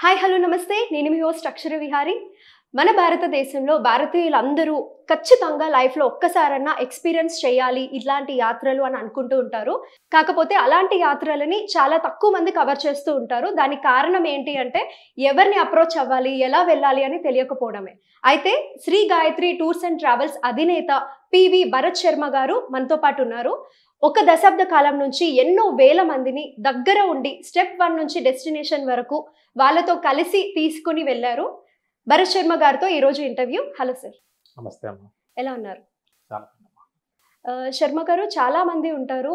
Hi hello నమస్తే నేను మీ host అక్షర విహారీ మన భారతదేశంలో భారతీయులందరూ ఖచ్చితంగా లైఫ్లో ఒక్కసారన్నా ఎక్స్పీరియన్స్ చేయాలి ఇలాంటి యాత్రలు అని అనుకుంటూ ఉంటారు. కాకపోతే అలాంటి యాత్రలని చాలా తక్కువ మంది కవర్ చేస్తూ ఉంటారు. దానికి కారణం ఏంటి అంటే ఎవరిని అప్రోచ్ అవ్వాలి, ఎలా వెళ్ళాలి అని తెలియకపోవడమే. అయితే Shri Gayatri tours and travels అధినేత పివి భరత్ శర్మ గారు మనతో పాటు ఉన్నారు. ఒక దశాబ్ద కాలం నుంచి ఎన్నో వేల మందిని దగ్గర ఉండి స్టెప్ 1 నుంచి డెస్టినేషన్ వరకు వాళ్ళతో కలిసి తీసుకుని వెళ్ళారు. భరత్ శర్మ గారితో ఈరోజు ఇంటర్వ్యూ. Hello sir. నమస్తే అమ్మ. ఎలా ఉన్నారు? శర్మ గారు, చాలా మంది ఉంటారు,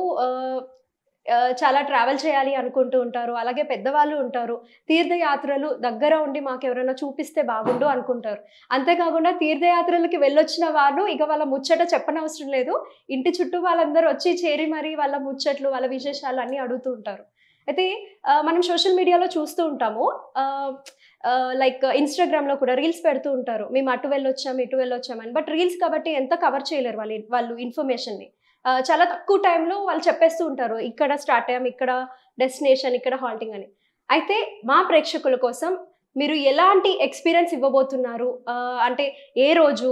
చాలా ట్రావెల్ చేయాలి అనుకుంటూ ఉంటారు. అలాగే పెద్దవాళ్ళు ఉంటారు, తీర్థయాత్రలు దగ్గర ఉండి మాకు ఎవరైనా చూపిస్తే బాగుండు అనుకుంటారు. అంతేకాకుండా తీర్థయాత్రలకి వెళ్ళొచ్చిన వాళ్ళు ఇక వాళ్ళ ముచ్చట చెప్పనవసరం లేదు, ఇంటి చుట్టూ వాళ్ళందరూ వచ్చి చేరి మరీ వాళ్ళ ముచ్చట్లు వాళ్ళ విశేషాలు అన్నీ అడుగుతూ ఉంటారు. అయితే మనం సోషల్ మీడియాలో చూస్తూ ఉంటాము, లైక్ ఇన్స్టాగ్రామ్లో కూడా రీల్స్ పెడుతూ ఉంటారు, మేము అటు వెళ్ళొచ్చాం ఇటు వెళ్ళొచ్చామని. బట్ రీల్స్ కాబట్టి ఎంత కవర్ చేయలేరు వాళ్ళు ఇన్ఫర్మేషన్ని. చాలా తక్కువ టైంలో వాళ్ళు చెప్పేస్తూ ఉంటారు, ఇక్కడ స్టార్ట్ అయ్యాం, ఇక్కడ డెస్టినేషన్, ఇక్కడ హాల్టింగ్ అని. అయితే మా ప్రేక్షకుల కోసం మీరు ఎలాంటి ఎక్స్పీరియన్స్ ఇవ్వబోతున్నారు? అంటే ఏ రోజు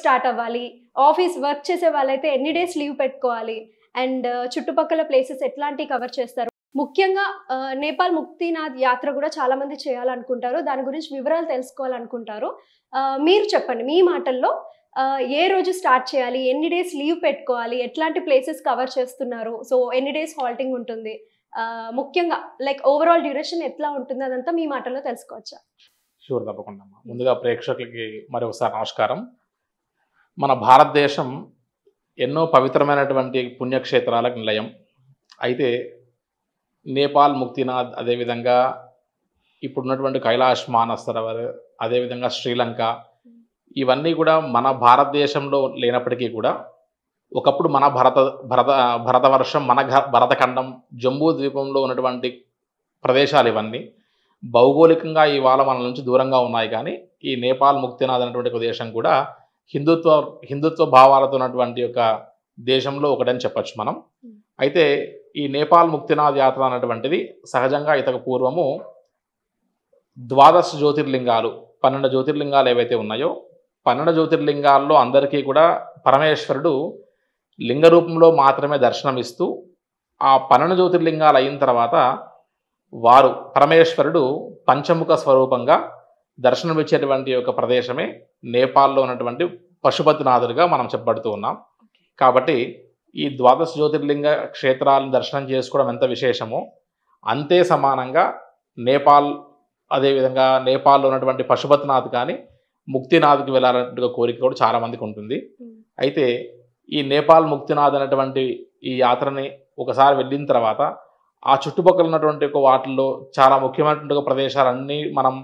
స్టార్ట్ అవ్వాలి, ఆఫీస్ వర్క్ చేసే వాళ్ళైతే ఎన్ని డేస్ లీవ్ పెట్టుకోవాలి, అండ్ చుట్టుపక్కల ప్లేసెస్ ఎట్లాంటివి కవర్ చేస్తారు? ముఖ్యంగా నేపాల్ ముక్తినాథ్ యాత్ర కూడా చాలా మంది చేయాలనుకుంటారు, దాని గురించి వివరాలు తెలుసుకోవాలనుకుంటారు. మీరు చెప్పండి మీ మాటల్లో, ఏ రోజు స్టార్ట్ చేయాలి, ఎన్ని డేస్ లీవ్ పెట్టుకోవాలి, ఎట్లాంటి ప్లేసెస్ కవర్ చేస్తున్నారు, సో ఎన్ని డేస్ హాల్టింగ్ ఉంటుంది, ముఖ్యంగా లైక్ ఓవరాల్ డ్యూరేషన్ ఎట్లా ఉంటుంది, అదంతా మీ మాటల్లో తెలుసుకోవచ్చా? షూర్, తప్పకుండా. ముందుగా ప్రేక్షకులకి మరొకసారి నమస్కారం. మన భారతదేశం ఎన్నో పవిత్రమైనటువంటి పుణ్యక్షేత్రాలకు నిలయం. అయితే నేపాల్ ముక్తినాథ్, అదేవిధంగా ఇప్పుడున్నటువంటి కైలాష్ మానసరోవర్, అదేవిధంగా శ్రీలంక, ఇవన్నీ కూడా మన భారతదేశంలో లేనప్పటికీ కూడా ఒకప్పుడు మన భరతవర్షం, మన భరతఖండం, జంబూ ద్వీపంలో ఉన్నటువంటి ప్రదేశాలు ఇవన్నీ. భౌగోళికంగా ఇవాళ మన నుంచి దూరంగా ఉన్నాయి, కానీ ఈ నేపాల్ ముక్తినాథ్ అనేటువంటి ప్రదేశం కూడా హిందుత్వ భావాలతో ఉన్నటువంటి ఒక దేశంలో ఒకటని చెప్పచ్చు మనం. అయితే ఈ నేపాల్ ముక్తినాథ్ యాత్ర అనేటువంటిది సహజంగా ఇతకు పూర్వము 12 జ్యోతిర్లింగాలు, 12 జ్యోతిర్లింగాలు ఏవైతే ఉన్నాయో 12 జ్యోతిర్లింగాల్లో అందరికీ కూడా పరమేశ్వరుడు లింగ రూపంలో మాత్రమే దర్శనమిస్తూ, ఆ 12 జ్యోతిర్లింగాలు అయిన తర్వాత వారు పరమేశ్వరుడు పంచముఖ స్వరూపంగా దర్శనమిచ్చేటువంటి ఒక ప్రదేశమే నేపాల్లో ఉన్నటువంటి పశుపతినాథుడిగా మనం చెప్పబడుతూ ఉన్నాం. కాబట్టి ఈ 12 జ్యోతిర్లింగ క్షేత్రాలను దర్శనం చేసుకోవడం ఎంత విశేషమో, అంతే సమానంగా నేపాల్, అదేవిధంగా నేపాల్లో ఉన్నటువంటి పశుపతినాథ్ కానీ ముక్తినాథ్కి వెళ్ళాలన్నట్టుగా కోరిక కూడా చాలామందికి ఉంటుంది. అయితే ఈ నేపాల్ ముక్తినాథ్ అనేటువంటి ఈ యాత్రని ఒకసారి వెళ్ళిన తర్వాత ఆ చుట్టుపక్కల ఉన్నటువంటి ఒక వాటిల్లో చాలా ముఖ్యమైనటువంటి ప్రదేశాలన్నీ మనం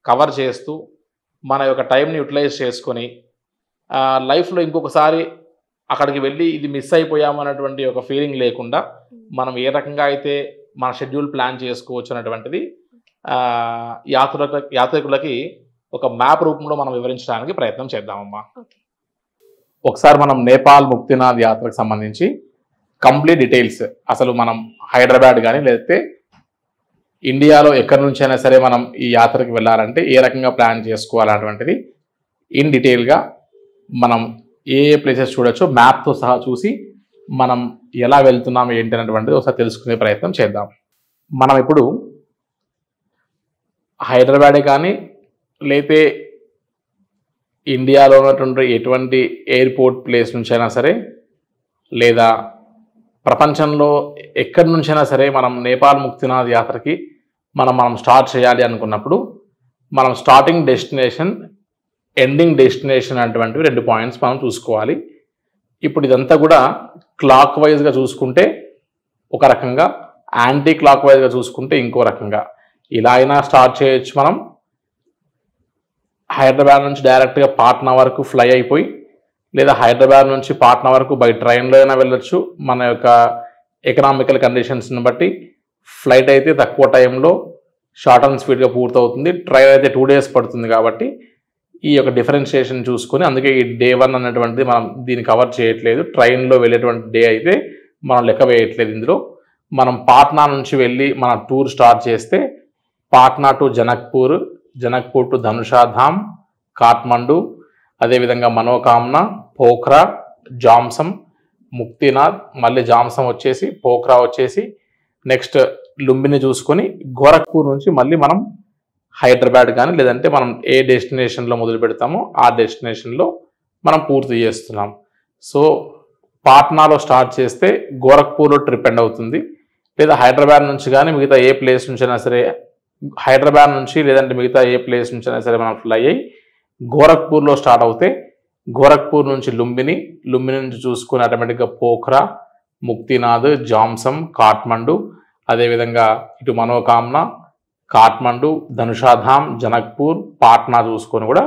కవర్ చేస్తూ మన యొక్క టైంని యూటిలైజ్ చేసుకొని లైఫ్లో ఇంకొకసారి అక్కడికి వెళ్ళి ఇది మిస్ అయిపోయాము అన్నటువంటి ఒక ఫీలింగ్ లేకుండా మనం ఏ రకంగా అయితే మన షెడ్యూల్ ప్లాన్ చేసుకోవచ్చు అన్నటువంటిది యాత్రికులకి ఒక మ్యాప్ రూపంలో మనం వివరించడానికి ప్రయత్నం చేద్దామమ్మా. ఒకసారి మనం నేపాల్ ముక్తినాథ్ యాత్రకు సంబంధించి కంప్లీట్ డీటెయిల్స్, అసలు మనం హైదరాబాద్ కానీ లేకపోతే ఇండియాలో ఎక్కడి నుంచి అయినా సరే మనం ఈ యాత్రకు వెళ్ళాలంటే ఏ రకంగా ప్లాన్ చేసుకోవాలన్నటువంటిది ఇన్ డీటెయిల్గా మనం ఏ ప్లేసెస్ చూడొచ్చో మ్యాప్తో సహా చూసి మనం ఎలా వెళ్తున్నాం ఏంటి అనేటువంటిది ఒకసారి తెలుసుకునే ప్రయత్నం చేద్దాం. మనం ఇప్పుడు హైదరాబాదే కానీ లేతే ఇండియాలో ఉన్నటువంటి ఎటువంటి ఎయిర్పోర్ట్ ప్లేస్ నుంచైనా సరే, లేదా ప్రపంచంలో ఎక్కడి నుంచైనా సరే మనం నేపాల్ ముక్తినాథ్ యాత్రకి మనం స్టార్ట్ చేయాలి అనుకున్నప్పుడు మనం స్టార్టింగ్ డెస్టినేషన్, ఎండింగ్ డెస్టినేషన్ అటువంటివి 2 పాయింట్స్ మనం చూసుకోవాలి. ఇప్పుడు ఇదంతా కూడా క్లాక్ వైజ్గా చూసుకుంటే ఒక రకంగా, యాంటీ క్లాక్ వైజ్గా చూసుకుంటే ఇంకో రకంగా. ఇలా అయినా స్టార్ట్ చేయొచ్చు. మనం హైదరాబాద్ నుంచి డైరెక్ట్గా పాట్నా వరకు ఫ్లై అయిపోయి, లేదా హైదరాబాద్ నుంచి పాట్నా వరకు బై ట్రైన్లో అయినా వెళ్ళొచ్చు. మన యొక్క ఎకనామికల్ కండిషన్స్ని బట్టి ఫ్లైట్ అయితే తక్కువ టైంలో షార్ట్ అండ్ స్పీడ్గా పూర్తవుతుంది, ట్రైన్ అయితే 2 days పడుతుంది. కాబట్టి ఈ యొక్క డిఫరెన్షియేషన్ చూసుకొని, అందుకే ఈ డే 1 అన్నటువంటిది మనం దీన్ని కవర్ చేయట్లేదు. ట్రైన్లో వెళ్ళేటువంటి డే అయితే మనం లెక్క వేయట్లేదు. ఇందులో మనం పాట్నా నుంచి వెళ్ళి మన టూర్ స్టార్ట్ చేస్తే పాట్నా టు జనక్పూర్, జనక్పూర్ టు ధనుషాధామ్, కాఠ్మండు, అదేవిధంగా మనోకామ్నా, పోఖ్రా, జామ్సమ్, ముక్తినాథ్, మళ్ళీ జామ్సమ్ వచ్చేసి పోఖ్రా వచ్చేసి నెక్స్ట్ లుంబిని చూసుకొని గోరఖ్పూర్ నుంచి మళ్ళీ మనం హైదరాబాద్ కానీ లేదంటే మనం ఏ డెస్టినేషన్లో మొదలు పెడతామో ఆ డెస్టినేషన్లో మనం పూర్తి చేస్తున్నాం. సో పాట్నాలో స్టార్ట్ చేస్తే గోరఖ్పూర్లో ట్రిప్ ఎండ్ అవుతుంది. లేదా హైదరాబాద్ నుంచి కానీ మిగతా ఏ ప్లేస్ నుంచి అయినా సరే, హైదరాబాద్ నుంచి లేదంటే మిగతా ఏ ప్లేస్ నుంచి అయినా సరే మనం ఫ్లై అయ్యి గోరఖ్పూర్లో స్టార్ట్ అవుతే గోరఖ్పూర్ నుంచి లుంబిని, లుంబిని నుంచి చూసుకుని ఆటోమేటిక్గా పోఖ్రా, ముక్తినాథ్, జామ్సమ్, కాఠ్మండు, అదేవిధంగా ఇటు మనోకామ్నా, కాఠ్మండు, ధనుషాధామ్, జనక్పూర్, పాట్నా చూసుకొని కూడా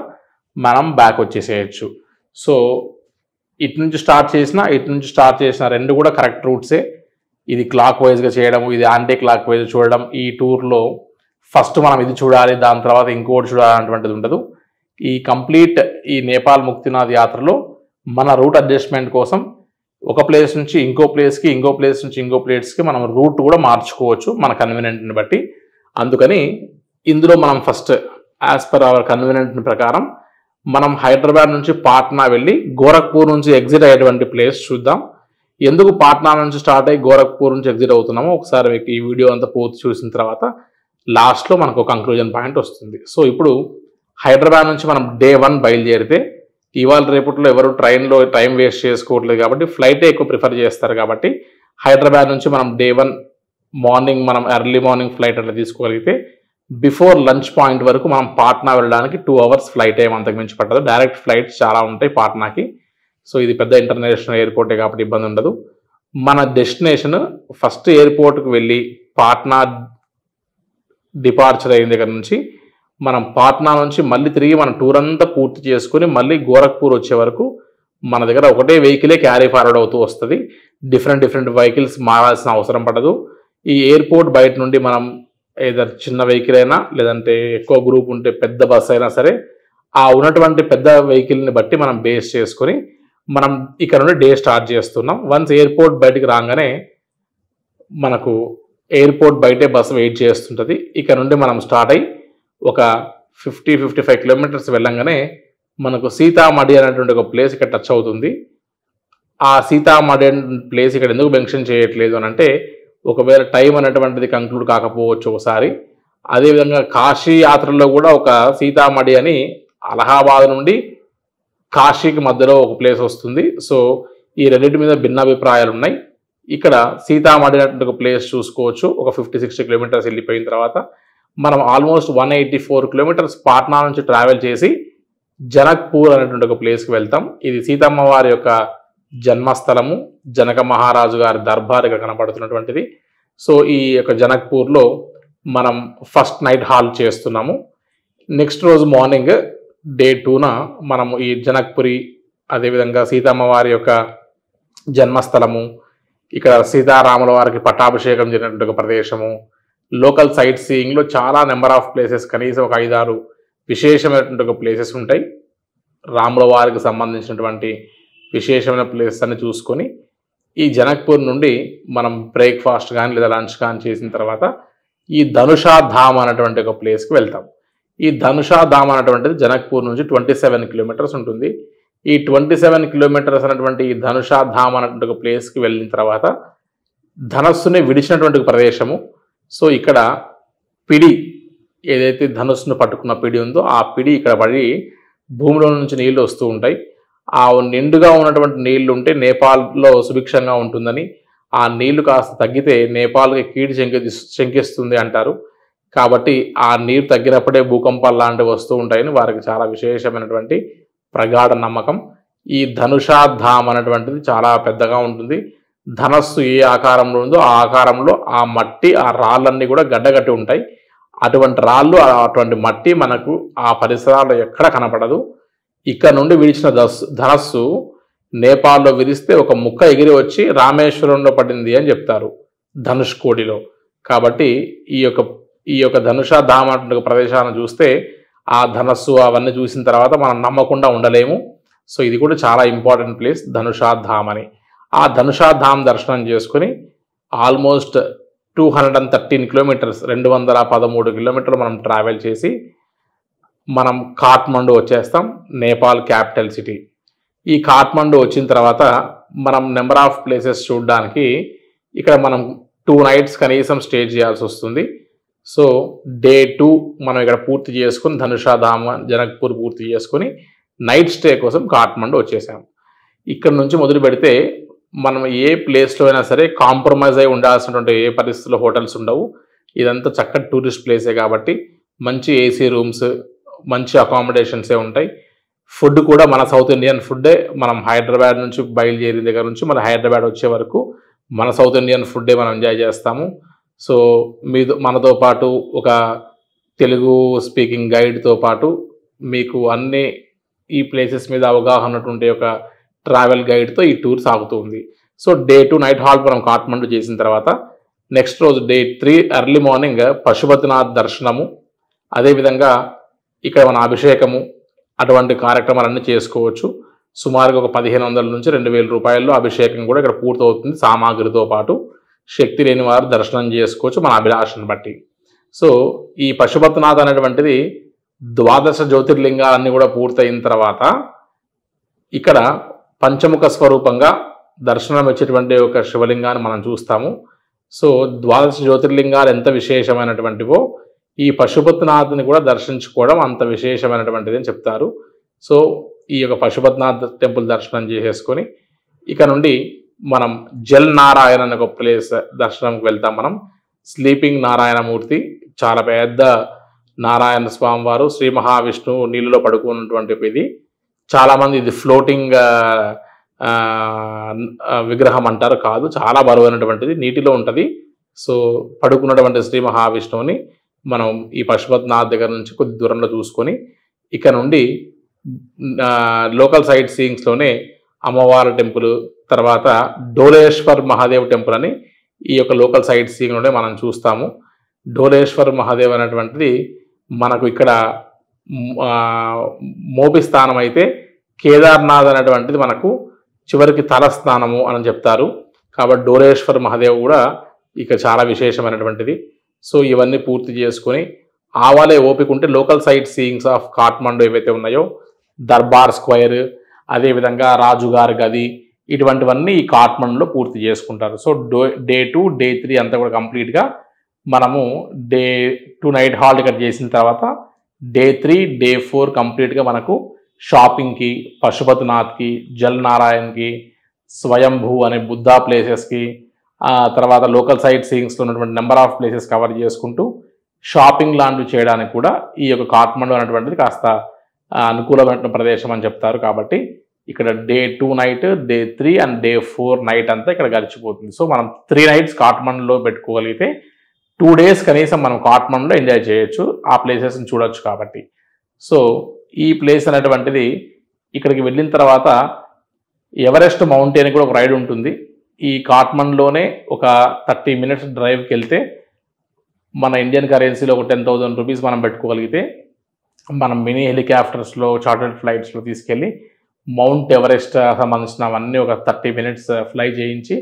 మనం బ్యాక్ వచ్చేసేయచ్చు. సో ఇటు నుంచి స్టార్ట్ చేసిన రెండు కూడా కరెక్ట్ రూట్సే. ఇది క్లాక్ వైజ్గా చేయడం, ఇది యాంటీ క్లాక్ వైజ్ చూడడం. ఈ టూర్లో ఫస్ట్ మనం ఇది చూడాలి, దాని తర్వాత ఇంకోటి చూడాలి అటువంటిది ఉండదు. ఈ కంప్లీట్ ఈ నేపాల్ ముక్తినాథ్ యాత్రలో మన రూట్ అడ్జస్ట్మెంట్ కోసం ఒక ప్లేస్ నుంచి ఇంకో ప్లేస్కి, ఇంకో ప్లేస్ నుంచి ఇంకో ప్లేస్కి మనం రూట్ కూడా మార్చుకోవచ్చు మన కన్వీనియంట్ని బట్టి. అందుకని ఇందులో మనం first as per our convenient ప్రకారం మనం హైదరాబాద్ నుంచి పాట్నా వెళ్ళి గోరఖ్పూర్ నుంచి ఎగ్జిట్ అయ్యేటువంటి ప్లేస్ చూద్దాం. ఎందుకు పాట్నా నుంచి స్టార్ట్ అయ్యి గోరఖ్పూర్ నుంచి ఎగ్జిట్ అవుతున్నామో ఒకసారి మీకు ఈ వీడియో అంతా పూర్తి చూసిన తర్వాత లాస్ట్లో మనకు కంక్లూజన్ పాయింట్ వస్తుంది. సో ఇప్పుడు హైదరాబాద్ నుంచి మనం డే 1 బయలుదేరితే ఇవాళ రేపట్లో ఎవరు ట్రైన్లో టైం వేస్ట్ చేసుకోవట్లేదు కాబట్టి ఫ్లైటే ఎక్కువ ప్రిఫర్ చేస్తారు. కాబట్టి హైదరాబాద్ నుంచి మనం డే 1 మార్నింగ్ మనం ఎర్లీ మార్నింగ్ ఫ్లైట్ అట్లా తీసుకోగలిగితే బిఫోర్ లంచ్ పాయింట్ వరకు మనం పాట్నా వెళ్ళడానికి 2 hours ఫ్లైట్ టైం అంతకు మించి పట్టదు. డైరెక్ట్ ఫ్లైట్స్ చాలా ఉంటాయి పాట్నాకి. సో ఇది పెద్ద ఇంటర్నేషనల్ ఎయిర్పోర్టే కాబట్టి ఇబ్బంది ఉండదు. మన డెస్టినేషన్ ఫస్ట్ ఎయిర్పోర్ట్కి వెళ్ళి పాట్నా డిపార్చర్ అయిన దగ్గర నుంచి మనం పాట్నా నుంచి మళ్ళీ తిరిగి మన టూర్ అంతా పూర్తి చేసుకుని మళ్ళీ గోరఖ్పూర్ వచ్చే వరకు మన దగ్గర ఒకటే వెహికలే క్యారీ ఫార్వర్డ్ అవుతూ వస్తుంది. డిఫరెంట్ వెహికల్స్ మారాల్సిన అవసరం పడదు. ఈ ఎయిర్పోర్ట్ బయట నుండి మనం ఏదైనా చిన్న వెహికల్ అయినా లేదంటే ఎక్కువ గ్రూప్ ఉంటే పెద్ద బస్ అయినా సరే ఆ ఉన్నటువంటి పెద్ద వెహికల్ని బట్టి మనం బేస్ చేసుకొని మనం ఇక్కడ నుండి డే స్టార్ట్ చేస్తున్నాం. వన్స్ ఎయిర్పోర్ట్ బయటికి రాగానే మనకు ఎయిర్పోర్ట్ బయటే బస్సు వెయిట్ చేస్తుంటుంది. ఇక్కడ నుండి మనం స్టార్ట్ అయ్యి ఒక 50-55 కిలోమీటర్స్ వెళ్ళంగానే మనకు సీతామఢి అనేటువంటి ఒక ప్లేస్ ఇక్కడ టచ్ అవుతుంది. ఆ సీతామఢి ప్లేస్ ఇక్కడ ఎందుకు మెన్షన్ చేయట్లేదు అని అంటే ఒకవేళ టైం అనేటువంటిది కంక్లూడ్ కాకపోవచ్చు ఒకసారి. అదేవిధంగా కాశీ యాత్రలో కూడా ఒక సీతామఢి అని అలహాబాద్ నుండి కాశీకి మధ్యలో ఒక ప్లేస్ వస్తుంది. సో ఈ రెండింటి మీద భిన్నాభిప్రాయాలు ఉన్నాయి. ఇక్కడ సీతామఢి అనేటువంటి ఒక ప్లేస్ చూసుకోవచ్చు. ఒక 50-60 కిలోమీటర్స్ వెళ్ళిపోయిన తర్వాత మనం ఆల్మోస్ట్ 184 కిలోమీటర్స్ పాట్నా నుంచి ట్రావెల్ చేసి జనక్పూర్ అనేటువంటి ఒక ప్లేస్కి వెళ్తాం. ఇది సీతమ్మ వారి యొక్క జన్మస్థలము, జనక మహారాజు గారి దర్బారుగా కనబడుతున్నటువంటిది. సో ఈ యొక్క జనక్పూర్లో మనం ఫస్ట్ నైట్ హాల్ట్ చేస్తున్నాము. నెక్స్ట్ రోజు మార్నింగ్ డే 2న మనము ఈ జనక్పురి, అదేవిధంగా సీతమ్మ వారి యొక్క జన్మస్థలము, ఇక్కడ సీతారాముల వారికి పట్టాభిషేకం జరిగినటువంటి ఒక ప్రదేశము, లోకల్ సైట్ సీయింగ్లో చాలా నెంబర్ ఆఫ్ ప్లేసెస్, కనీసం ఒక 5-6 విశేషమైనటువంటి ఒక ప్లేసెస్ ఉంటాయి. రాముల వారికి సంబంధించినటువంటి విశేషమైన ప్లేసెస్ అన్ని చూసుకొని ఈ జనక్పూర్ నుండి మనం బ్రేక్ఫాస్ట్ కానీ లేదా లంచ్ కానీ చేసిన తర్వాత ఈ ధనుషాధామ్ అనేటువంటి ఒక ప్లేస్కి వెళ్తాం. ఈ ధనుషాధామ్ అనేటువంటిది జనక్పూర్ నుంచి 27 కిలోమీటర్స్ ఉంటుంది. ఈ 27 కిలోమీటర్స్ అనేటువంటి ఈ ధనుషాధామ్ అనేటువంటి ఒక ప్లేస్కి వెళ్ళిన తర్వాత ధనస్సుని విడిచినటువంటి ప్రదేశము. సో ఇక్కడ పిడి, ఏదైతే ధనుస్సును పట్టుకున్న పిడి ఉందో ఆ పిడి ఇక్కడ పడి భూమిలో నుంచి నీళ్లు వస్తూ ఉంటాయి. ఆ నిండుగా ఉన్నటువంటి నీళ్లు ఉంటే నేపాల్లో సుభిక్షంగా ఉంటుందని, ఆ నీళ్లు కాస్త తగ్గితే నేపాల్కి కీడు శంకిస్తుంది అంటారు. కాబట్టి ఆ నీరు తగ్గినప్పుడే భూకంపాలు లాంటివి వస్తూ ఉంటాయని వారికి చాలా విశేషమైనటువంటి ప్రగాఢ నమ్మకం. ఈ ధనుషాధామ్ అనేటువంటిది చాలా పెద్దగా ఉంటుంది. ధనస్సు ఏ ఆకారంలో ఉందో ఆ ఆకారంలో ఆ మట్టి, ఆ రాళ్ళన్నీ కూడా గడ్డగట్టి ఉంటాయి. అటువంటి రాళ్ళు, అటువంటి మట్టి మనకు ఆ పరిసరాల్లో ఎక్కడ కనపడదు. ఇక్కడ నుండి విడిచిన ధనస్సు నేపాల్లో విరిస్తే ఒక ముక్క ఎగిరి వచ్చి రామేశ్వరంలో పడింది అని చెప్తారు, ధనుష్కోడిలో. కాబట్టి ఈ యొక్క ధనుషాధామ్ అటువంటి ప్రదేశాన్ని చూస్తే ఆ ధనస్సు అవన్నీ చూసిన తర్వాత మనం నమ్మకుండా ఉండలేము. సో ఇది కూడా చాలా ఇంపార్టెంట్ ప్లేస్ ధనుషాధామ్ అని. ఆ ధనుషాధామ్ దర్శనం చేసుకుని ఆల్మోస్ట్ 213 కిలోమీటర్స్ 213 కిలోమీటర్లు మనం ట్రావెల్ చేసి మనం కాఠ్మండు వచ్చేస్తాం, నేపాల్ క్యాపిటల్ సిటీ. ఈ కాఠ్మండు వచ్చిన తర్వాత మనం నెంబర్ ఆఫ్ ప్లేసెస్ చూడడానికి ఇక్కడ మనం 2 nights కనీసం స్టే చేయాల్సి వస్తుంది. సో డే 2 మనం ఇక్కడ పూర్తి చేసుకుని ధనుషాధామ జనక్పూర్ పూర్తి చేసుకుని నైట్ స్టే కోసం కాఠ్మండు వచ్చేసాం. ఇక్కడ నుంచి మొదలు పెడితే మనం ఏ ప్లేస్లో అయినా సరే కాంప్రమైజ్ అయి ఉండాల్సినటువంటి ఏ పరిస్థితుల్లో హోటల్స్ ఉండవు. ఇదంతా చక్కటి టూరిస్ట్ ప్లేసే కాబట్టి మంచి ఏసీ రూమ్స్, మంచి అకామిడేషన్సే ఉంటాయి. ఫుడ్ కూడా మన సౌత్ ఇండియన్ ఫుడ్డే. మనం హైదరాబాద్ నుంచి బయలుదేరిన దగ్గర నుంచి మన హైదరాబాద్ వచ్చే వరకు మన సౌత్ ఇండియన్ ఫుడ్డే మనం ఎంజాయ్ చేస్తాము. సో మనతో పాటు ఒక తెలుగు స్పీకింగ్ గైడ్తో పాటు మీకు అన్ని ఈ ప్లేసెస్ మీద అవగాహన ఉన్నటువంటి ఒక ట్రావెల్ గైడ్తో ఈ టూర్ సాగుతుంది. సో డే 2 నైట్ హాల్ట్ మనం కాఠ్మండు చేసిన తర్వాత నెక్స్ట్ రోజు డే 3 ఎర్లీ మార్నింగ్ పశుపతినాథ్ దర్శనము, అదేవిధంగా ఇక్కడ మన అభిషేకము అటువంటి కార్యక్రమాలన్నీ చేసుకోవచ్చు. సుమారుగా ఒక 1500 నుంచి 2000 రూపాయల్లో అభిషేకం కూడా ఇక్కడ పూర్తవుతుంది. సామాగ్రితో పాటు శక్తి లేని వారు దర్శనం చేసుకోవచ్చు మన అభిలాషను బట్టి. సో ఈ పశుపతినాథ్ అనేటువంటిది 12 జ్యోతిర్లింగాలన్నీ కూడా పూర్తయిన తర్వాత ఇక్కడ పంచముఖ స్వరూపంగా దర్శనం వచ్చేటువంటి ఒక శివలింగాన్ని మనం చూస్తాము. సో 12 జ్యోతిర్లింగాలు ఎంత విశేషమైనటువంటివో ఈ పశుపతినాథ్ని కూడా దర్శించుకోవడం అంత విశేషమైనటువంటిది అని చెప్తారు. సో ఈ యొక్క పశుపతినాథ్ టెంపుల్ దర్శనం చేసేసుకొని ఇక నుండి మనం జల్ నారాయణ అనే ఒక ప్లేస్ దర్శనంకి వెళ్తాం. మనం స్లీపింగ్ నారాయణమూర్తి, చాలా పెద్ద నారాయణ స్వామి వారు, శ్రీ మహావిష్ణువు నీళ్ళలో పడుకున్నటువంటి ఇది. చాలామంది ఇది ఫ్లోటింగ్ విగ్రహం అంటారు, కాదు, చాలా బరువైనటువంటిది, నీటిలో ఉంటుంది. సో పడుకున్నటువంటి శ్రీ మహావిష్ణువుని మనం ఈ పశుపతినాథ్ దగ్గర నుంచి కొద్ది దూరంలో చూసుకొని ఇక నుండి లోకల్ సైట్ సీయింగ్స్లోనే అమ్మవారి టెంపుల్, తర్వాత డోలేశ్వర్ మహాదేవ్ టెంపుల్ అని ఈ యొక్క లోకల్ సైట్ సీయింగ్లోనే మనం చూస్తాము. డోలేశ్వర్ మహాదేవ్ అనేటువంటిది మనకు ఇక్కడ మోపి స్థానం అయితే, కేదార్నాథ్ అనేటువంటిది మనకు చివరికి తలస్థానము అని చెప్తారు. కాబట్టి డోలేశ్వర్ మహాదేవ్ కూడా ఇక చాలా విశేషమైనటువంటిది. సో ఇవన్నీ పూర్తి చేసుకొని ఆవాలే ఓపిక ఉంటే local site seeings of Kathmandu ఏవైతే ఉన్నాయో, దర్బార్ స్క్వేర్, అదేవిధంగా రాజుగారి గది, ఇటువంటివన్నీ ఈ కాఠ్మండులో పూర్తి చేసుకుంటారు. సో డే 2 డే 3 అంతా కూడా కంప్లీట్గా మనము డే 2 నైట్ హాల్ట్ ఇక్కడ చేసిన తర్వాత డే 3 డే 4 కంప్లీట్గా మనకు షాపింగ్కి, పశుపతినాథ్కి, జల్ నారాయణ్కి, స్వయంభూ అనే బుద్ధా ప్లేసెస్కి, తర్వాత లోకల్ సైట్ సీయింగ్స్లో ఉన్నటువంటి నెంబర్ ఆఫ్ ప్లేసెస్ కవర్ చేసుకుంటూ షాపింగ్ లాంటివి చేయడానికి కూడా ఈ యొక్క కాఠ్మండు అనేటువంటిది కాస్త అనుకూలమైన ప్రదేశం అని చెప్తారు. కాబట్టి ఇక్కడ day 2 night, day 3 and day 4 night అంతా ఇక్కడ గడిచిపోతుంది. సో మనం 3 nights కాఠ్మండులో పెట్టుకోగలిగితే 2 days కనీసం మనం కాఠ్మండులో ఎంజాయ్ చేయొచ్చు, ఆ ప్లేసెస్ని చూడొచ్చు. కాబట్టి సో ఈ ప్లేస్ అనేటువంటిది ఇక్కడికి వెళ్ళిన తర్వాత ఎవరెస్ట్ మౌంటైన్ కూడా ఒక రైడ్ ఉంటుంది. ఈ కాఠ్మండులోనే ఒక 30 minutes డ్రైవ్కి వెళ్తే మన ఇండియన్ కరెన్సీలో ఒక 10,000 రూపీస్ మనం పెట్టుకోగలిగితే మనం మినీ హెలికాప్టర్స్లో, చార్టర్డ్ ఫ్లైట్స్లో తీసుకెళ్ళి మౌంట్ ఎవరెస్ట్ సంబంధించినవన్నీ ఒక 30 minutes ఫ్లై చేయించి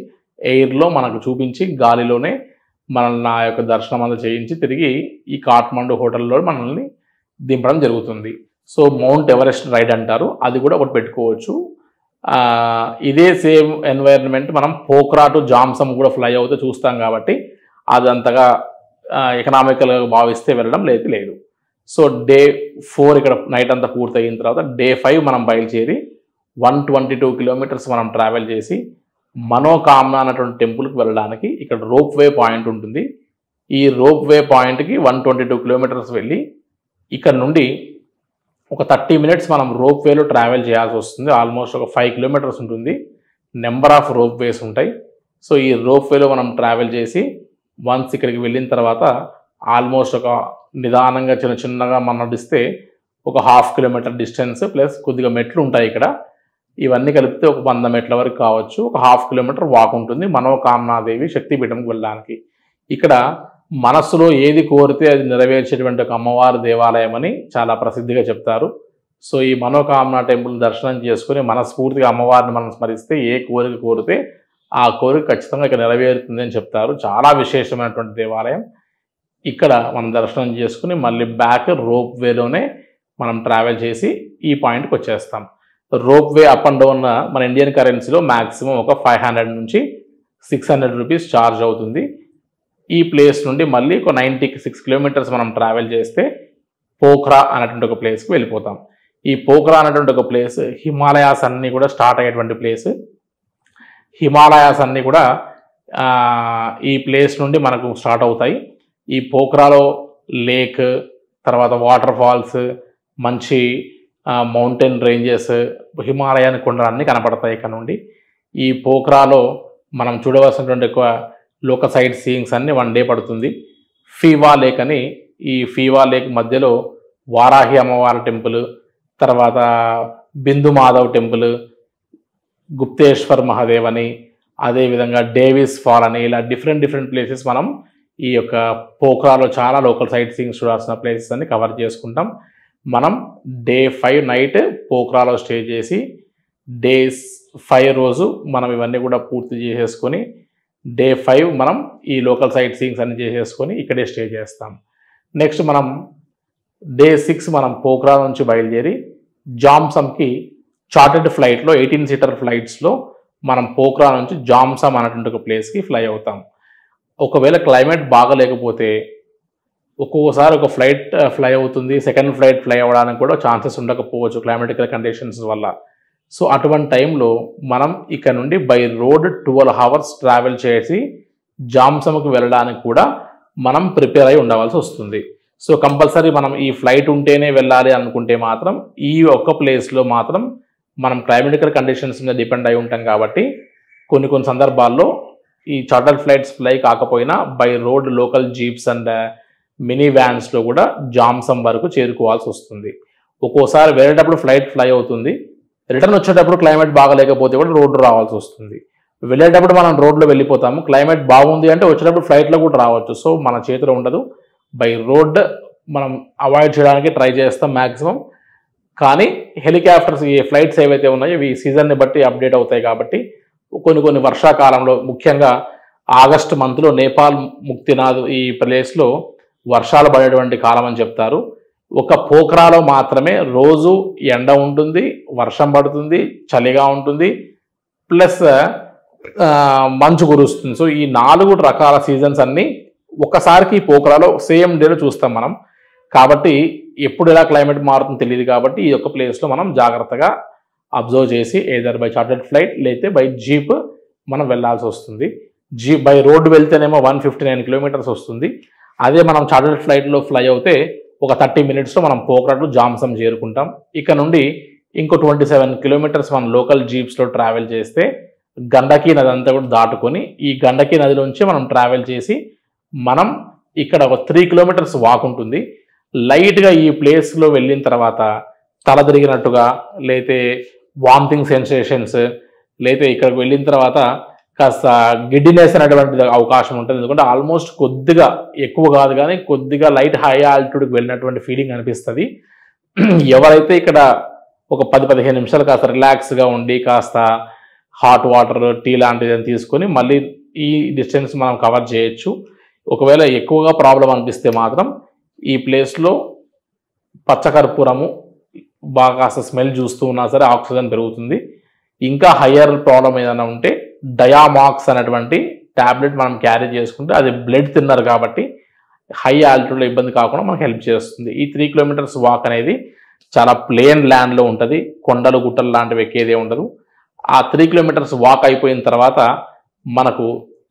ఎయిర్లో మనకు చూపించి గాలిలోనే మనల్ని ఆ యొక్క దర్శనం అంతా చేయించి తిరిగి ఈ కాఠ్మండు హోటల్లో మనల్ని దింపడం జరుగుతుంది. సో మౌంట్ ఎవరెస్ట్ రైడ్ అంటారు, అది కూడా ఒకటి పెట్టుకోవచ్చు. ఇదే సేమ్ ఎన్వైరన్మెంట్ మనం పోఖ్రా టు జామ్సమ్ కూడా ఫ్లై అవుతూ చూస్తాం. కాబట్టి అదంతగా ఎకనామికల్గా భావిస్తే వెళ్ళడం లేదు. సో డే 4 ఇక్కడ నైట్ అంతా పూర్తయిన తర్వాత డే 5 మనం బయలుదేరి 122 kilometers మనం ట్రావెల్ చేసి మనోకామన అన్నటువంటి టెంపుల్కి వెళ్ళడానికి ఇక్కడ రోప్ వే పాయింట్ ఉంటుంది. ఈ రోప్ వే పాయింట్కి 122 kilometers వెళ్ళి ఇక్కడ నుండి ఒక 30 minutes మనం రోప్ వేలో ట్రావెల్ చేయాల్సి వస్తుంది. ఆల్మోస్ట్ ఒక 5 kilometers ఉంటుంది. నెంబర్ ఆఫ్ రోప్ వేస్ ఉంటాయి. సో ఈ రోప్ వేలో మనం ట్రావెల్ చేసి వన్స్ ఇక్కడికి వెళ్ళిన తర్వాత ఆల్మోస్ట్ ఒక నిదానంగా చిన్నగా మనం నడిస్తే ఒక 1/2 kilometer డిస్టెన్స్ ప్లస్ కొద్దిగా మెట్లు ఉంటాయి ఇక్కడ. ఇవన్నీ కలిపితే ఒక 100 మెట్ల వరకు కావచ్చు. ఒక 1/2 kilometer వాక్ ఉంటుంది మనోకామనాదేవి శక్తిపీఠంకి వెళ్ళడానికి. ఇక్కడ మనస్సులో ఏది కోరితే అది నెరవేర్చేటువంటి ఒక అమ్మవారి దేవాలయం అని చాలా ప్రసిద్ధిగా చెప్తారు. సో ఈ మనోకామన టెంపుల్ దర్శనం చేసుకుని మనస్ఫూర్తిగా అమ్మవారిని మనం స్మరిస్తే ఏ కోరిక కోరితే ఆ కోరిక ఖచ్చితంగా ఇక్కడ నెరవేరుతుంది అని చెప్తారు. చాలా విశేషమైనటువంటి దేవాలయం. ఇక్కడ మనం దర్శనం చేసుకుని మళ్ళీ బ్యాక్ రోప్ వేలోనే మనం ట్రావెల్ చేసి ఈ పాయింట్కి వచ్చేస్తాం. Rope way up and down మన ఇండియన్ కరెన్సీలో మ్యాక్సిమం ఒక 500 నుంచి 600 రూపీస్ ఛార్జ్ అవుతుంది. ఈ ప్లేస్ నుండి మళ్ళీ ఒక 96 కిలోమీటర్స్ మనం ట్రావెల్ చేస్తే పోఖ్రా అనేటువంటి ఒక ప్లేస్కి వెళ్ళిపోతాం. ఈ పోఖ్రా అనేటువంటి ఒక ప్లేస్ హిమాలయాస్ అన్నీ కూడా స్టార్ట్ అయ్యేటువంటి ప్లేస్. హిమాలయాస్ అన్నీ కూడా ఈ ప్లేస్ నుండి మనకు స్టార్ట్ అవుతాయి. ఈ పోఖ్రాలో లేక్, తర్వాత వాటర్ ఫాల్స్, మంచి మౌంటైన్ రేంజెస్, హిమాలయాన్ కొండలు అన్నీ కనపడతాయి ఇక్కడ నుండి. ఈ పోఖ్రాలో మనం చూడవలసినటువంటి ఎక్కువ లోకల్ సైట్ సీయింగ్స్ అన్నీ 1 డే పడుతుంది. ఫీవా లేక్ అని, ఈ ఫీవా లేక్ మధ్యలో వారాహి అమ్మవారి టెంపుల్, తర్వాత బిందు మాధవ్ టెంపుల్, గుప్తేశ్వర్ మహాదేవ్ అని, అదేవిధంగా డేవిస్ ఫాల్ అని, ఇలా డిఫరెంట్ ప్లేసెస్ మనం ఈ యొక్క పోఖ్రాలో చాలా లోకల్ సైట్ సీయింగ్స్ చూడాల్సిన ప్లేసెస్ అన్ని కవర్ చేసుకుంటాం. మనం డే 5 నైట్ పోఖ్రాలో స్టే చేసి డే 5 రోజు మనం ఇవన్నీ కూడా పూర్తి చేసేసుకొని డే 5 మనం ఈ లోకల్ సైట్ సీయింగ్స్ అన్ని చేసేసుకొని ఇక్కడే స్టే చేస్తాం. నెక్స్ట్ మనం డే 6 మనం పోఖ్రా నుంచి బయలుదేరి జామ్సమ్కి చార్టెడ్ ఫ్లైట్లో 18 సీటర్ ఫ్లైట్స్లో మనం పోఖ్రా నుంచి జామ్సమ్ అనేటువంటి ఒక ప్లేస్కి ఫ్లై అవుతాం. ఒకవేళ క్లైమేట్ బాగలేకపోతే ఒక్కొక్కసారి ఒక ఫ్లైట్ ఫ్లై అవుతుంది, సెకండ్ ఫ్లైట్ ఫ్లై అవ్వడానికి కూడా ఛాన్సెస్ ఉండకపోవచ్చు క్లైమాటికల్ కండిషన్స్ వల్ల. సో అటువంటి టైంలో మనం ఇక్కడ నుండి బై రోడ్ 12 hours ట్రావెల్ చేసి జామ్సమ్కి వెళ్ళడానికి కూడా మనం ప్రిపేర్ అయి ఉండవలసి వస్తుంది. సో కంపల్సరీ మనం ఈ ఫ్లైట్ ఉంటేనే వెళ్ళాలి అనుకుంటే మాత్రం ఈ ఒక్క ప్లేస్లో మాత్రం మనం క్లైమాటికల్ కండిషన్స్ మీద డిపెండ్ అయి ఉంటాం కాబట్టి కొన్ని సందర్భాల్లో ఈ చార్టర్ ఫ్లైట్స్ ఫ్లై కాకపోయినా by road local jeeps and mini వ్యాన్స్లో కూడా జామ్సమ్ వరకు చేరుకోవాల్సి వస్తుంది. ఒక్కోసారి వెళ్ళేటప్పుడు ఫ్లైట్ ఫ్లై అవుతుంది, రిటర్న్ వచ్చేటప్పుడు క్లైమేట్ బాగలేకపోతే కూడా రోడ్డు రావాల్సి వస్తుంది. వెళ్ళేటప్పుడు మనం రోడ్లో వెళ్ళిపోతాము, క్లైమేట్ బాగుంది అంటే వచ్చేటప్పుడు ఫ్లైట్లో కూడా రావచ్చు. సో మన చేతిలో ఉండదు, బై రోడ్ మనం అవాయిడ్ చేయడానికి ట్రై చేస్తాం మ్యాక్సిమం. కానీ హెలికాప్టర్స్ ఈ ఫ్లైట్స్ ఏవైతే ఉన్నాయో ఇవి సీజన్ని బట్టి అప్డేట్ అవుతాయి కాబట్టి కొన్ని వర్షాకాలంలో ముఖ్యంగా ఆగస్ట్ మంత్లో నేపాల్ ముక్తినాథ్ ఈ ప్లేస్లో వర్షాలు పడేటువంటి కాలం అని చెప్తారు. ఒక పోఖ్రాలో మాత్రమే రోజు ఎండ ఉంటుంది, వర్షం పడుతుంది, చలిగా ఉంటుంది, ప్లస్ మంచు కురుస్తుంది. సో ఈ 4 రకాల సీజన్స్ అన్నీ ఒక్కసారికి పోఖ్రాలో సేమ్ డేలో చూస్తాం మనం. కాబట్టి ఎప్పుడు ఎలా క్లైమేట్ మారుతుందో తెలియదు కాబట్టి ఈ యొక్క ప్లేస్లో మనం జాగ్రత్తగా అబ్జర్వ్ చేసి ఏదర్ బై చార్టెడ్ ఫ్లైట్ లేకపోతే బై జీప్ మనం వెళ్ళాల్సి వస్తుంది. జీప్ బై రోడ్డు వెళ్తేనేమో 159 కిలోమీటర్స్ వస్తుంది. అదే మనం చార్టెడ్ ఫ్లైట్లో ఫ్లై అవుతే ఒక 30 మినిట్స్లో మనం పోఖ్రా టు జామ్సమ్ చేరుకుంటాం. ఇక్కడ నుండి ఇంకో 27 కిలోమీటర్స్ మనం లోకల్ జీప్స్లో ట్రావెల్ చేస్తే గండకీ నది అంతా కూడా దాటుకొని ఈ గండకీ నదిలోంచి మనం ట్రావెల్ చేసి మనం ఇక్కడ ఒక 3 కిలోమీటర్స్ వాక్ ఉంటుంది. లైట్గా ఈ ప్లేస్లో వెళ్ళిన తర్వాత తల తిరిగినట్టుగా లేతే వామిటింగ్ సెన్సేషన్స్ లేతే ఇక్కడికి వెళ్ళిన తర్వాత కాస్త గిడ్డినెస్ అనేటువంటి అవకాశం ఉంటుంది. ఎందుకంటే ఆల్మోస్ట్ కొద్దిగా ఎక్కువ కాదు కానీ కొద్దిగా లైట్ హై ఆల్టిట్యూడ్కి వెళ్ళినటువంటి ఫీలింగ్ అనిపిస్తుంది. ఎవరైతే ఇక్కడ ఒక 10-15 నిమిషాలు కాస్త రిలాక్స్గా ఉండి కాస్త హాట్ వాటర్ టీ లాంటిది తీసుకొని మళ్ళీ ఈ డిస్టెన్స్ మనం కవర్ చేయొచ్చు. ఒకవేళ ఎక్కువగా ప్రాబ్లం అనిపిస్తే మాత్రం ఈ ప్లేస్లో పచ్చకర్పూరము బాగా కాస్త స్మెల్ చూస్తూ ఉన్నా సరే ఆక్సిజన్ పెరుగుతుంది. ఇంకా హయ్యర్ ప్రాబ్లం ఏదైనా ఉంటే డయామాక్స్ అనేటువంటి ట్యాబ్లెట్ మనం క్యారీ చేసుకుంటే అది బ్లడ్ థిన్నర్ కాబట్టి హై ఆల్టిట్యూడ్లో ఇబ్బంది కాకుండా మనకు హెల్ప్ చేస్తుంది. ఈ 3 కిలోమీటర్స్ వాక్ అనేది చాలా ప్లేన్ ల్యాండ్లో ఉంటుంది, కొండలు గుట్టలు లాంటివి ఎక్కేదే ఉండదు. ఆ 3 కిలోమీటర్స్ వాక్ అయిపోయిన తర్వాత మనకు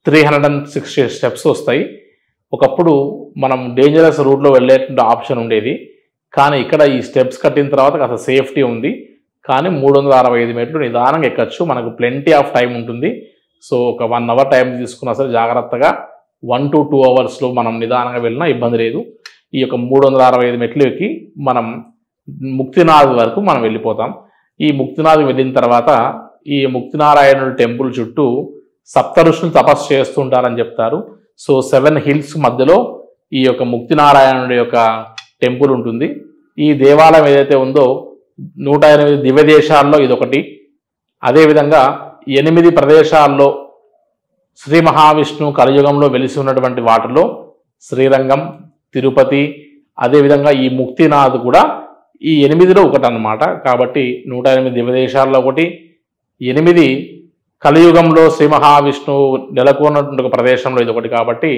360 స్టెప్స్ వస్తాయి. ఒకప్పుడు మనం డేంజరస్ రూట్లో వెళ్ళేటువంటి ఆప్షన్ ఉండేది, కానీ ఇక్కడ ఈ స్టెప్స్ కట్టిన తర్వాత కాస్త సేఫ్టీ ఉంది. కానీ 365 మెట్లు నిదానంగా ఎక్కచ్చు, మనకు ప్లెంటీ ఆఫ్ టైం ఉంటుంది. సో ఒక 1 అవర్ టైం తీసుకున్నా సరే జాగ్రత్తగా 1 to 2 అవర్స్లో మనం నిదానంగా వెళ్ళినా ఇబ్బంది లేదు. ఈ యొక్క 365 మెట్లు ఎక్కి మనం ముక్తినాథ్ వరకు మనం వెళ్ళిపోతాం. ఈ ముక్తినాథ్ వెళ్ళిన తర్వాత ఈ ముక్తినారాయణుడు టెంపుల్ చుట్టూ సప్త ఋషులు తపస్సు చేస్తుంటారని చెప్తారు. సో 7 హిల్స్ మధ్యలో ఈ యొక్క ముక్తినారాయణుడి యొక్క టెంపుల్ ఉంటుంది. ఈ దేవాలయం ఏదైతే ఉందో 108 దివ్య దేశాల్లో ఇదొకటి. అదేవిధంగా 8 ప్రదేశాల్లో శ్రీ మహావిష్ణువు కలియుగంలో వెలిసి ఉన్నటువంటి వాటిలో శ్రీరంగం, తిరుపతి, అదేవిధంగా ఈ ముక్తినాథ్ కూడా ఈ 8లో ఒకటి అన్నమాట. కాబట్టి 108 దివ్యదేశాల్లో ఒకటి, 8 కలియుగంలో శ్రీ మహావిష్ణువు నెలకొన్నటువంటి ఒక ప్రదేశంలో ఇది ఒకటి. కాబట్టి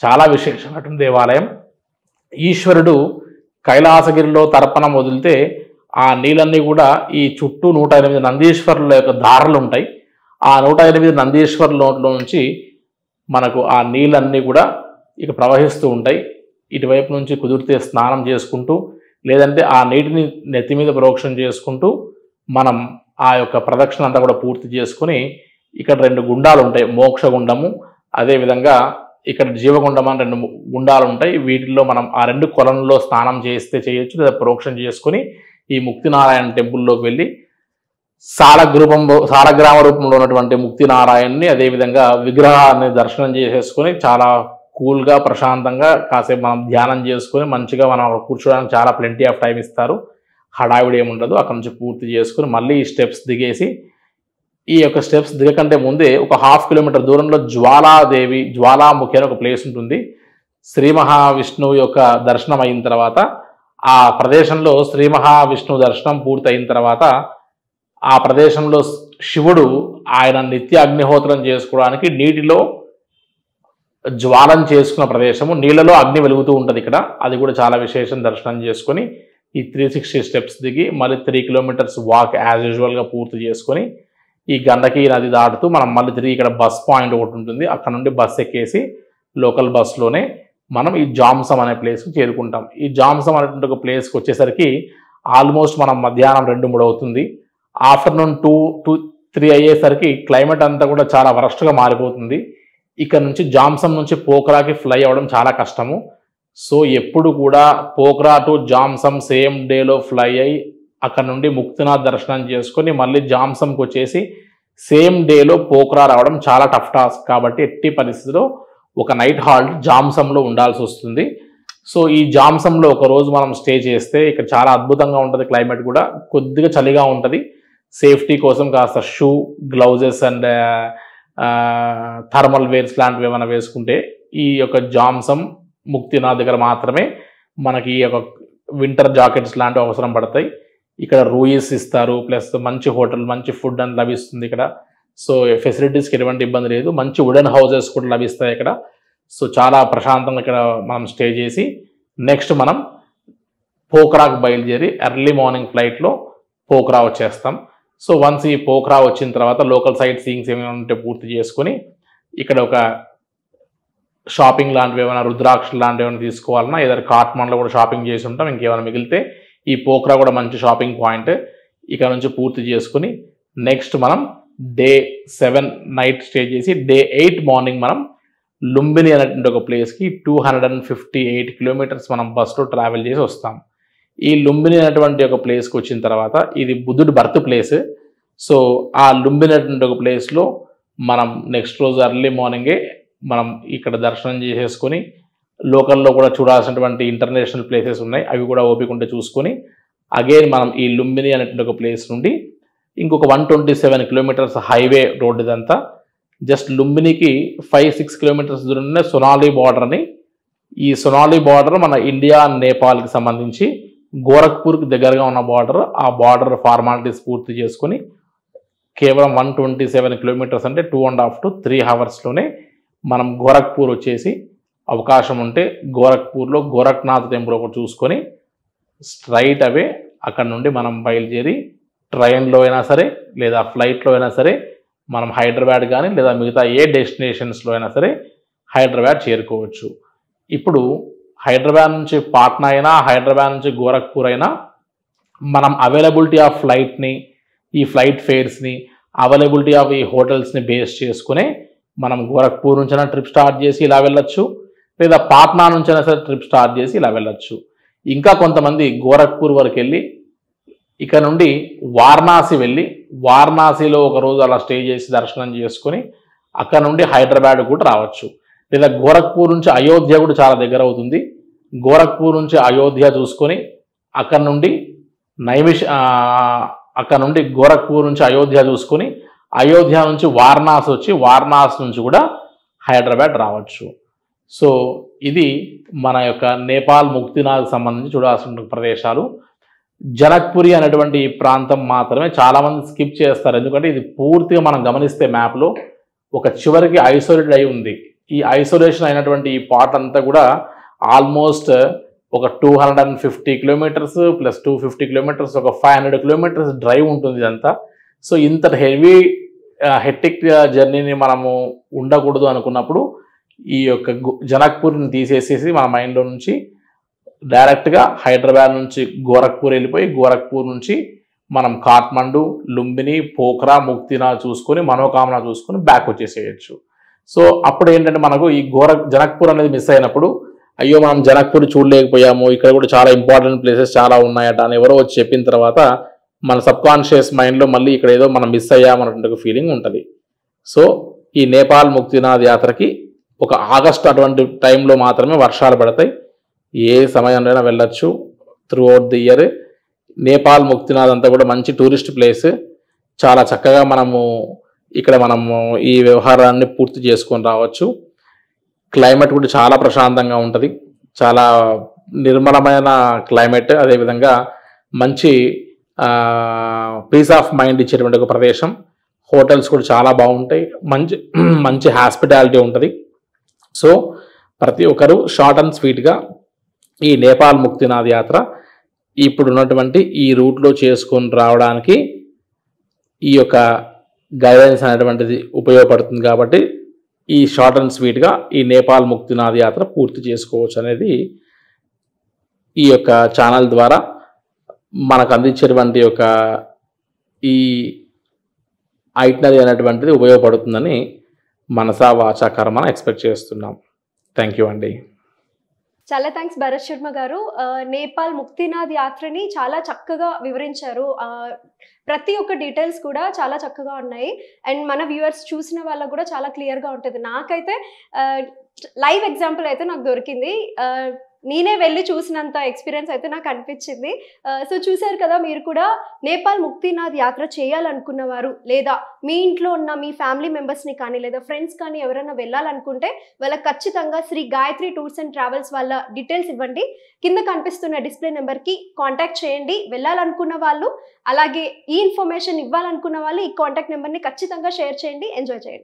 చాలా విశేషమైనటువంటి దేవాలయం. ఈశ్వరుడు కైలాసగిరిలో తర్పణం వదిలితే ఆ నీళ్ళన్నీ కూడా ఈ చుట్టూ 108 నందీశ్వరుల యొక్క దారులు ఉంటాయి. ఆ 108 నందీశ్వరుల నుంచి మనకు ఆ నీళ్ళన్నీ కూడా ఇక ప్రవహిస్తూ ఉంటాయి. ఇటువైపు నుంచి కుదిరితే స్నానం చేసుకుంటూ, లేదంటే ఆ నీటిని నెత్తి మీద ప్రోక్షణ చేసుకుంటూ మనం ఆ యొక్క ప్రదక్షిణ అంతా కూడా పూర్తి చేసుకుని, ఇక్కడ 2 గుండాలు ఉంటాయి, మోక్ష గుండము, అదేవిధంగా ఇక్కడ జీవగుండం అని 2 గుండాలు ఉంటాయి. వీటిల్లో మనం ఆ 2 కొలంలో స్నానం చేస్తే చేయొచ్చు, లేదా ప్రోక్షణ చేసుకుని ఈ ముక్తినారాయణ టెంపుల్లోకి వెళ్ళి సాలగ్రామ రూపంలో ఉన్నటువంటి ముక్తినారాయణని, అదేవిధంగా విగ్రహాన్ని దర్శనం చేసేసుకొని చాలా కూల్గా ప్రశాంతంగా కాసేపు మనం ధ్యానం చేసుకొని మంచిగా మనం కూర్చోడానికి చాలా ప్లెంటీ ఆఫ్ టైం ఇస్తారు. హడావిడి ఏముండదు. అక్కడ నుంచి పూర్తి చేసుకుని మళ్ళీ ఈ స్టెప్స్ దిగేసి, ఈ యొక్క స్టెప్స్ దిగకంటే ముందే ఒక 1/2 కిలోమీటర్ దూరంలో జ్వాలాముఖి అని ఒక ప్లేస్ ఉంటుంది. శ్రీ మహావిష్ణువు యొక్క దర్శనం అయిన తర్వాత ఆ ప్రదేశంలో శ్రీ మహావిష్ణువు దర్శనం పూర్తి అయిన తర్వాత ఆ ప్రదేశంలో శివుడు ఆయన నిత్య అగ్నిహోత్రం చేసుకోవడానికి నీటిలో జ్వాలం చేసుకున్న ప్రదేశము, నీళ్ళలో అగ్ని వెలుగుతూ ఉంటుంది ఇక్కడ. అది కూడా చాలా విశేషం. దర్శనం చేసుకొని ఈ 360 స్టెప్స్ దిగి మళ్ళీ 3 కిలోమీటర్స్ వాక్ యాజ్ యూజువల్గా పూర్తి చేసుకొని ఈ గండకి నది దాటుతూ మనం మళ్ళీ తిరిగి ఇక్కడ బస్ పాయింట్ ఒకటి ఉంటుంది, అక్కడ నుండి బస్ ఎక్కేసి లోకల్ బస్లోనే మనం ఈ జాంసం అనే ప్లేస్కి చేరుకుంటాం. ఈ జాంసం అనేటువంటి ఒక ప్లేస్కి వచ్చేసరికి ఆల్మోస్ట్ మనం మధ్యాహ్నం 2-3 అవుతుంది. ఆఫ్టర్నూన్ 2-3 అయ్యేసరికి క్లైమేట్ అంతా కూడా చాలా వరస్ట్గా మారిపోతుంది. ఇక్కడ నుంచి జాంసం నుంచి పోఖ్రాకి ఫ్లై అవ్వడం చాలా కష్టము. సో ఎప్పుడు కూడా పోఖ్రా టు జాంసం సేమ్ డేలో ఫ్లై అయ్యి అక్కడ నుండి ముక్తినాథ్ దర్శనం చేసుకొని మళ్ళీ జాంసంకి వచ్చేసి సేమ్ డేలో పోఖ్రా రావడం చాలా టఫ్ టాస్క్. కాబట్టి ఎట్టి పరిస్థితిలో ఒక నైట్ హాల్ట్ జాంసంలో ఉండాల్సి వస్తుంది. సో ఈ జాంసంలో ఒక రోజు మనం స్టే చేస్తే ఇక్కడ చాలా అద్భుతంగా ఉంటుంది. క్లైమేట్ కూడా కొద్దిగా చలిగా ఉంటుంది. సేఫ్టీ కోసం కాస్త shoe, gloves and thermal wears లాంటివి ఏమైనా వేసుకుంటే ఈ యొక్క జాంసం ముక్తినాథ్ దగ్గర మాత్రమే మనకి ఈ యొక్క వింటర్ జాకెట్స్ లాంటివి అవసరం పడతాయి. ఇక్కడ రూయిస్ ఇస్తారు, ప్లస్ మంచి హోటల్, మంచి ఫుడ్ అని లభిస్తుంది ఇక్కడ. సో ఫెసిలిటీస్కి ఎటువంటి ఇబ్బంది లేదు. మంచి వుడెన్ హౌసెస్ కూడా లభిస్తాయి ఇక్కడ. సో చాలా ప్రశాంతంగా ఇక్కడ మనం స్టే చేసి నెక్స్ట్ మనం పోఖ్రాకు బయలుదేరి ఎర్లీ మార్నింగ్ ఫ్లైట్లో పోఖ్రా వచ్చేస్తాం. సో వన్స్ ఈ పోఖ్రా వచ్చిన తర్వాత లోకల్ సైట్ సీయింగ్స్ ఏమైనా ఉంటే పూర్తి చేసుకొని ఇక్కడ ఒక షాపింగ్ లాంటివి ఏమైనా రుద్రాక్ష లాంటివి ఏమైనా తీసుకోవాలన్నా ఏదైనా కాట్మండ్లో కూడా షాపింగ్ చేసి ఉంటాం. ఇంకేమైనా మిగిలితే ఈ పోఖ్రా కూడా మంచి షాపింగ్ పాయింట్. ఇక్కడ నుంచి పూర్తి చేసుకుని నెక్స్ట్ మనం డే 7 నైట్ స్టే చేసి డే 8 మార్నింగ్ మనం లుంబిని అనేటువంటి ఒక ప్లేస్కి 258 కిలోమీటర్స్ మనం బస్లో ట్రావెల్ చేసి వస్తాం. ఈ లుంబిని అనేటువంటి ఒక ప్లేస్కి వచ్చిన తర్వాత ఇది బుద్ధుడి బర్త్ ప్లేస్. సో ఆ లుంబిని అనేటువంటి ఒక ప్లేస్లో మనం నెక్స్ట్ రోజు ఎర్లీ మార్నింగే మనం ఇక్కడ దర్శనం చేసేసుకొని లోకల్లో కూడా చూడాల్సినటువంటి ఇంటర్నేషనల్ ప్లేసెస్ ఉన్నాయి, అవి కూడా ఓపిక ఉంటే చూసుకొని అగైన్ మనం ఈ లుంబిని అనేటువంటి ఒక ప్లేస్ నుండి ఇంకొక 127 కిలోమీటర్స్ హైవే రోడ్ ఇదంతా. జస్ట్ లుంబినికి 5-6 కిలోమీటర్స్ దూరంలో సొనాలి బార్డర్ అని, ఈ సొనాలి బార్డర్ మన ఇండియా నేపాల్కి సంబంధించి గోరఖ్పూర్కి దగ్గరగా ఉన్న బార్డర్. ఆ బార్డర్ ఫార్మాలిటీస్ పూర్తి చేసుకొని కేవలం 127 కిలోమీటర్స్ అంటే 2.5 to 3 అవర్స్లోనే మనం గోరఖ్పూర్ వచ్చేసి అవకాశం ఉంటే గోరఖ్పూర్లో గోరఖ్నాథ్ టెంపుల్ ఒకటి చూసుకొని స్ట్రైట్ అవే అక్కడ నుండి మనం బయలుదేరి ట్రైన్లో అయినా సరే లేదా ఫ్లైట్లో అయినా సరే మనం హైదరాబాద్ కానీ లేదా మిగతా ఏ డెస్టినేషన్స్లో అయినా సరే హైదరాబాద్ చేరుకోవచ్చు. ఇప్పుడు హైదరాబాద్ నుంచి పాట్నా అయినా హైదరాబాద్ నుంచి గోరఖ్పూర్ అయినా మనం అవైలబిలిటీ ఆఫ్ ఫ్లైట్ని, ఈ ఫ్లైట్ ఫేర్స్ని, అవైలబిలిటీ ఆఫ్ ఈ హోటల్స్ని బేస్ చేసుకునే మనం గోరఖ్పూర్ నుంచైనా ట్రిప్ స్టార్ట్ చేసి ఇలా వెళ్ళొచ్చు, లేదా పాట్నా నుంచైనా సరే ట్రిప్ స్టార్ట్ చేసి ఇలా వెళ్ళొచ్చు. ఇంకా కొంతమంది గోరఖ్పూర్ వరకు వెళ్ళి ఇక్కడ నుండి వారణాసి వెళ్ళి వారణాసిలో ఒక రోజు అలా స్టే చేసి దర్శనం చేసుకొని అక్కడ నుండి హైదరాబాద్ కూడా రావచ్చు. లేదా గోరఖ్పూర్ నుంచి అయోధ్య కూడా చాలా దగ్గర అవుతుంది. గోరఖ్పూర్ నుంచి అయోధ్య చూసుకొని అక్కడ నుండి గోరఖ్పూర్ నుంచి అయోధ్య చూసుకొని అయోధ్య నుంచి వారణాసి వచ్చి వారణాసి నుంచి కూడా హైదరాబాద్ రావచ్చు. సో ఇది మన యొక్క నేపాల్ ముక్తినాథ్ సంబంధించి చూడాల్సిన ప్రదేశాలు. జనక్పురి అనేటువంటి ఈ ప్రాంతం మాత్రమే చాలామంది స్కిప్ చేస్తారు, ఎందుకంటే ఇది పూర్తిగా మనం గమనిస్తే మ్యాప్లో ఒక చివరికి ఐసోలేటెడ్ అయి ఉంది. ఈ ఐసోలేషన్ అయినటువంటి ఈ పార్ట్ అంతా కూడా ఆల్మోస్ట్ ఒక 250 కిలోమీటర్స్ ప్లస్ 250 కిలోమీటర్స్, ఒక 500 కిలోమీటర్స్ డ్రైవ్ ఉంటుంది ఇదంతా. సో ఇంత హెవీ హెక్టిక్ జర్నీని మనము ఉండకూడదు అనుకున్నప్పుడు ఈ యొక్క జనక్పూర్ని తీసేసేసి మన మైండ్లో నుంచి డైరెక్ట్గా హైదరాబాద్ నుంచి గోరఖ్పూర్ వెళ్ళిపోయి గోరఖ్పూర్ నుంచి మనం కాఠ్మండు, లుంబిని, పోఖ్రా, ముక్తినాథ్ చూసుకొని మనోకామన చూసుకొని బ్యాక్ వచ్చేసేయచ్చు. సో అప్పుడు ఏంటంటే మనకు ఈ జనక్పూర్ అనేది మిస్ అయినప్పుడు అయ్యో మనం జనక్పూర్ చూడలేకపోయాము, ఇక్కడ కూడా చాలా ఇంపార్టెంట్ ప్లేసెస్ చాలా ఉన్నాయట అని ఎవరో వచ్చి చెప్పిన తర్వాత మన సబ్కాన్షియస్ మైండ్లో మళ్ళీ ఇక్కడ ఏదో మనం మిస్ అయ్యామన్నటువంటి ఫీలింగ్ ఉంటుంది. సో ఈ నేపాల్ ముక్తినాథ్ యాత్రకి ఒక ఆగస్టు అటువంటి టైంలో మాత్రమే వర్షాలు పడతాయి. ఏ సమయంలోనైనా వెళ్ళొచ్చు through out the year. Nepal Muktinath అంతా కూడా మంచి టూరిస్ట్ ప్లేస్. చాలా చక్కగా మనము ఇక్కడ మనము ఈ వ్యవహారాన్ని పూర్తి చేసుకొని రావచ్చు. క్లైమేట్ కూడా చాలా ప్రశాంతంగా ఉంటుంది, చాలా నిర్మలమైన క్లైమేట్, అదేవిధంగా మంచి పీస్ ఆఫ్ మైండ్ ఇచ్చేటువంటి ఒక ప్రదేశం. హోటల్స్ కూడా చాలా బాగుంటాయి, మంచి మంచి హాస్పిటాలిటీ ఉంటుంది. సో ప్రతి ఒక్కరు షార్ట్ అండ్ స్వీట్గా ఈ నేపాల్ ముక్తినాథ్ యాత్ర ఇప్పుడు ఉన్నటువంటి ఈ రూట్లో చేసుకొని రావడానికి ఈ యొక్క గైడెన్స్ అనేటువంటిది ఉపయోగపడుతుంది. కాబట్టి ఈ షార్ట్ అండ్ స్వీట్గా ఈ నేపాల్ ముక్తినాథ్ యాత్ర పూర్తి చేసుకోవచ్చు అనేది ఈ యొక్క ఛానల్ ద్వారా మనకు అందించేటువంటి యొక్క ఈ ఐటనరీ అనేటువంటిది ఉపయోగపడుతుందని మనసా వాచా కర్మన ఎక్స్పెక్ట్ చేస్తున్నాం. థ్యాంక్ యూ అండి. చాలా థ్యాంక్స్ భరత్ శర్మ గారు. నేపాల్ ముక్తినాథ్ యాత్రని చాలా చక్కగా వివరించారు. ప్రతి ఒక్క డీటెయిల్స్ కూడా చాలా చక్కగా ఉన్నాయి. అండ్ మన వ్యూవర్స్ చూసిన వాళ్ళకు కూడా చాలా క్లియర్గా ఉంటుంది. నాకైతే లైవ్ ఎగ్జాంపుల్ అయితే నాకు దొరికింది. నేనే వెళ్ళి చూసినంత ఎక్స్పీరియన్స్ అయితే నాకు అనిపించింది. సో చూశారు కదా, మీరు కూడా నేపాల్ ముక్తినాథ్ యాత్ర చేయాలనుకున్నవారు లేదా మీ ఇంట్లో ఉన్న మీ ఫ్యామిలీ మెంబర్స్ని కానీ లేదా ఫ్రెండ్స్ కానీ ఎవరైనా వెళ్ళాలనుకుంటే వాళ్ళకి ఖచ్చితంగా Shri Gayatri tours and travels వాళ్ళ డీటెయిల్స్ ఇవ్వండి. కింద కనిపిస్తున్న డిస్ప్లే నెంబర్కి కాంటాక్ట్ చేయండి. వెళ్ళాలనుకున్న వాళ్ళు, అలాగే ఈ ఇన్ఫర్మేషన్ ఇవ్వాలనుకున్న వాళ్ళు ఈ కాంటాక్ట్ నెంబర్ని ఖచ్చితంగా షేర్ చేయండి. ఎంజాయ్ చేయండి.